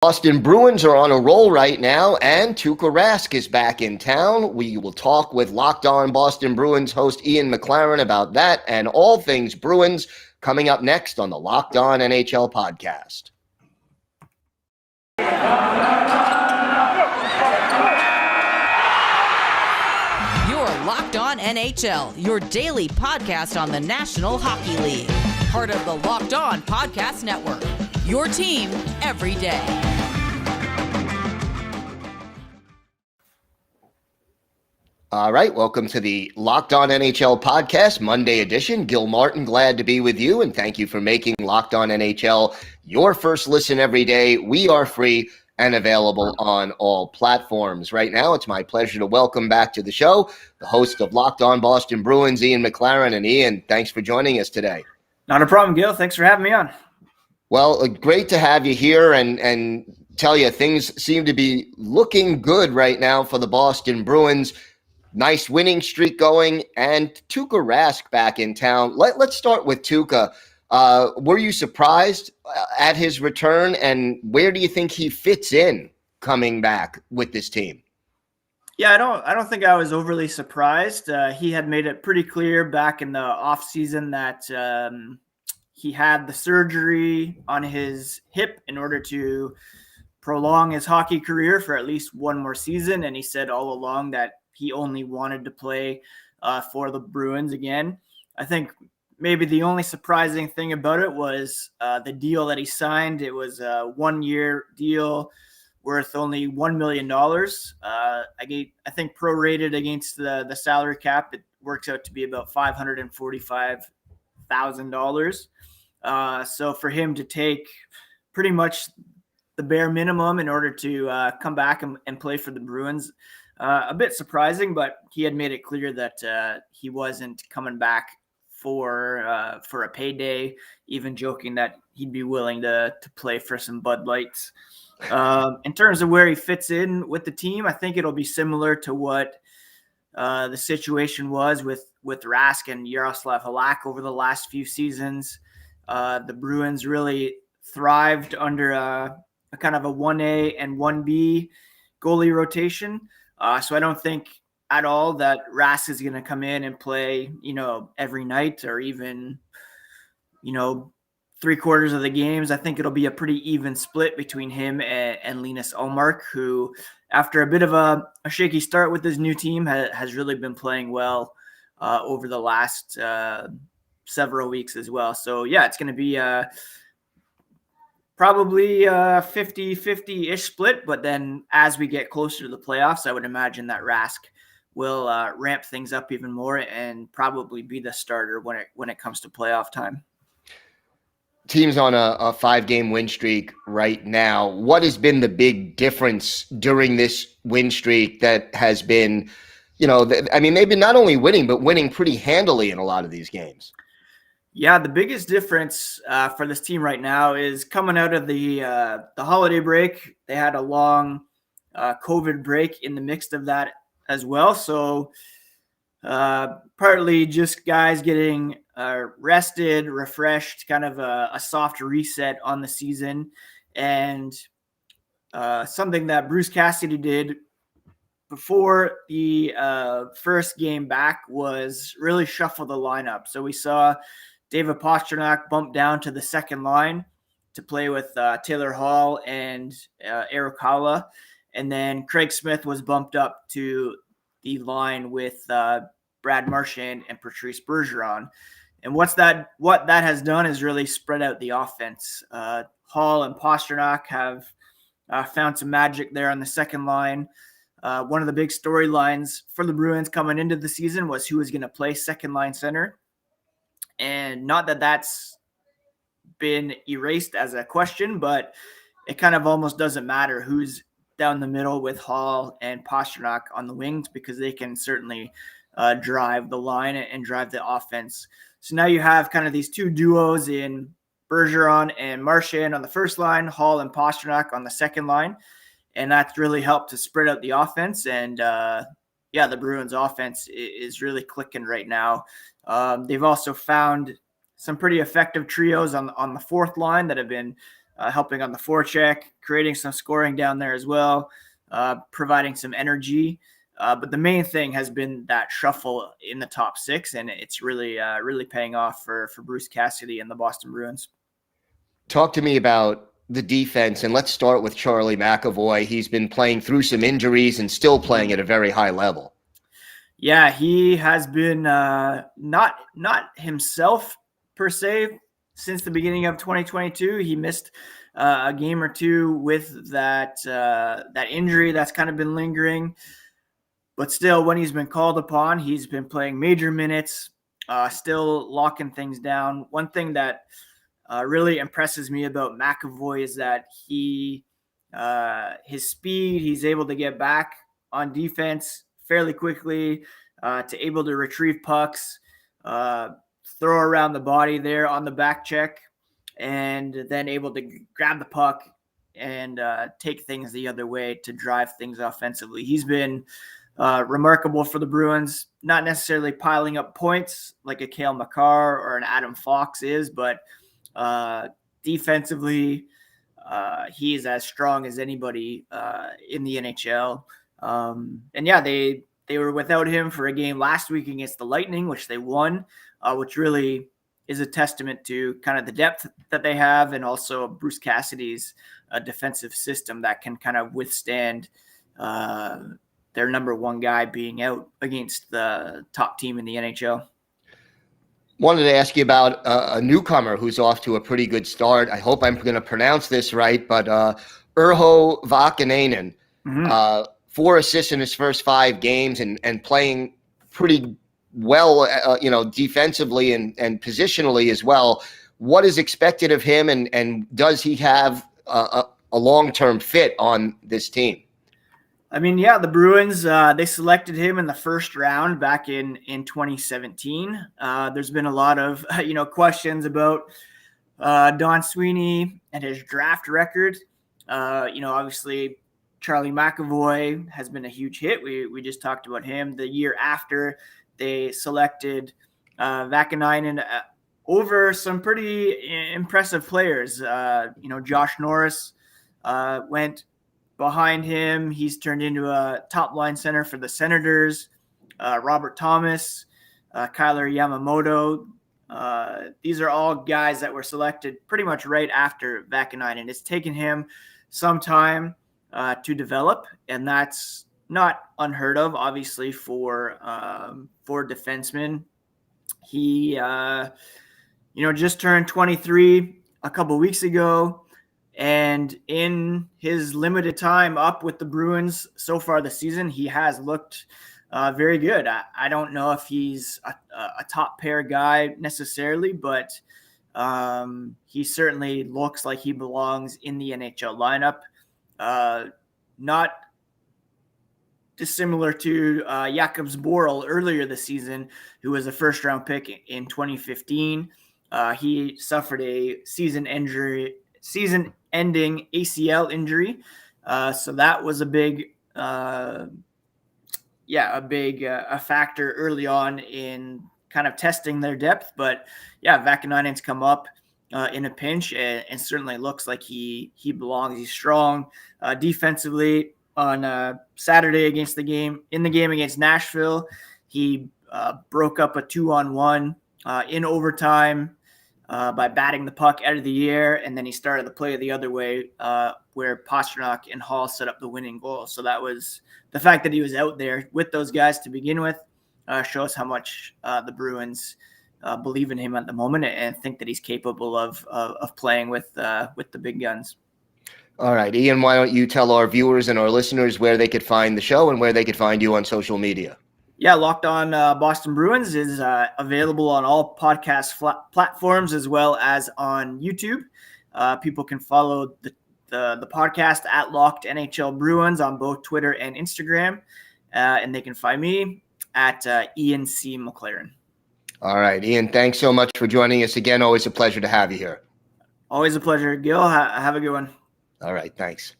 Boston Bruins are on a roll right now, and Tuukka Rask is back in town. We will talk with Locked On Boston Bruins host Ian McLaren about that and all things Bruins coming up next on the Locked On NHL podcast. You're Locked On NHL, your daily podcast on the National Hockey League. Part of the Locked On Podcast Network, your team every day. All right, welcome to the Locked On NHL podcast, Monday edition. Gil Martin, glad to be with you, and thank you for making Locked On NHL your first listen every day. We are free and available on all platforms. Right now, it's my pleasure to welcome back to the show the host of Locked On Boston Bruins, Ian McLaren. And Ian, thanks for joining us today. Not a problem, Gil. Thanks for having me on. Well, great to have you here and tell you things seem to be looking good right now for the Boston Bruins. Nice winning streak going, and Tuukka Rask back in town. Let's start with Tuukka. Were you surprised at his return, and where do you think he fits in coming back with this team? Yeah, I don't think I was overly surprised. He had made it pretty clear back in the offseason that he had the surgery on his hip in order to prolong his hockey career for at least one more season, and he said all along that he only wanted to play for the Bruins again. I think maybe the only surprising thing about it was the deal that he signed. It was a 1-year deal worth only $1 million. I think prorated against the salary cap, it works out to be about $545,000. So for him to take pretty much the bare minimum in order to come back and play for the Bruins, a bit surprising, but he had made it clear that he wasn't coming back for a payday, even joking that he'd be willing to play for some Bud Lights. In terms of where he fits in with the team, I think it'll be similar to what the situation was with Rask and Jaroslav Halak over the last few seasons. The Bruins really thrived under a kind of a 1A and 1B goalie rotation. So I don't think at all that Rask is going to come in and play, every night or even, 3/4 of the games. I think it'll be a pretty even split between him and Linus Ullmark, who, after a bit of a shaky start with his new team, has really been playing well over the last several weeks as well. So, yeah, it's going to be probably 50-50-ish split, but then as we get closer to the playoffs, I would imagine that Rask will ramp things up even more and probably be the starter when it comes to playoff time. Team's on a 5-game win streak right now. What has been the big difference during this win streak that has been, they've been not only winning, but winning pretty handily in a lot of these games? Yeah, the biggest difference for this team right now is coming out of the holiday break. They had a long COVID break in the mix of that as well. So partly just guys getting rested, refreshed, kind of a soft reset on the season. And something that Bruce Cassidy did before the first game back was really shuffle the lineup. So we saw David Pastrnak bumped down to the second line to play with Taylor Hall and Erik Cernak. And then Craig Smith was bumped up to the line with Brad Marchand and Patrice Bergeron. And what that has done is really spread out the offense. Hall and Pastrnak have found some magic there on the second line. One of the big storylines for the Bruins coming into the season was who was going to play second line center. And not that that's been erased as a question, but it kind of almost doesn't matter who's down the middle with Hall and Pastrnak on the wings, because they can certainly drive the line and drive the offense. So now you have kind of these two duos in Bergeron and Marchand on the first line, Hall and Pastrnak on the second line. And that's really helped to spread out the offense. And the Bruins offense is really clicking right now. They've also found some pretty effective trios on the fourth line that have been helping on the forecheck, creating some scoring down there as well, providing some energy. But the main thing has been that shuffle in the top six, and it's really paying off for Bruce Cassidy and the Boston Bruins. Talk to me about the defense, and let's start with Charlie McAvoy. He's been playing through some injuries and still playing at a very high level. Yeah, he has been not himself per se since the beginning of 2022. He missed a game or two with that injury that's kind of been lingering. But still, when he's been called upon, he's been playing major minutes, still locking things down. One thing that really impresses me about McAvoy is that his speed, he's able to get back on defense fairly quickly, to able to retrieve pucks, throw around the body there on the back check, and then able to grab the puck and take things the other way to drive things offensively. He's been remarkable for the Bruins, not necessarily piling up points like a Cale Makar or an Adam Fox is, but defensively, he is as strong as anybody in the NHL. And yeah, they were without him for a game last week against the Lightning, which they won, which really is a testament to kind of the depth that they have, and also Bruce Cassidy's defensive system that can kind of withstand their number one guy being out against the top team in the NHL. Wanted to ask you about a newcomer who's off to a pretty good start. I hope I'm going to pronounce this right, but Urho Vaakanainen, 4 assists in his first 5 games and playing pretty well, defensively and positionally as well. What is expected of him, and does he have a long-term fit on this team? I mean, yeah, the Bruins, they selected him in the first round back in 2017. There's been a lot of, questions about Don Sweeney and his draft record. Obviously Charlie McAvoy has been a huge hit. We just talked about him. The year after, they selected Vaakanainen over some pretty impressive players. Josh Norris went behind him. He's turned into a top line center for the Senators. Robert Thomas, Kyler Yamamoto. These are all guys that were selected pretty much right after Vaakanainen. It's taken him some time to develop, and that's not unheard of, obviously, for defensemen. He, just turned 23 a couple weeks ago. And in his limited time up with the Bruins so far this season, he has looked very good. I don't know if he's a top pair guy necessarily, but he certainly looks like he belongs in the NHL lineup. Not dissimilar to Jakobs Borrell earlier this season, who was a first-round pick in 2015. He suffered a season-ending ACL injury. So that was a big factor early on in kind of testing their depth. But yeah, Vaakanainen's come up in a pinch and certainly looks like he belongs. He's strong defensively. On Saturday in the game against Nashville, he broke up a 2-on-1 in overtime by batting the puck out of the air, and then he started the play the other way where Pastrnak and Hall set up the winning goal. So that was the fact that he was out there with those guys to begin with shows how much the Bruins believe in him at the moment and think that he's capable of playing with the big guns. All right, Ian, why don't you tell our viewers and our listeners where they could find the show and where they could find you on social media? Yeah, Locked On Boston Bruins is available on all podcast platforms as well as on YouTube. People can follow the podcast at Locked NHL Bruins on both Twitter and Instagram. And they can find me at Ian C. McLaren. All right, Ian, thanks so much for joining us again. Always a pleasure to have you here. Always a pleasure, Gil. Have a good one. All right, thanks.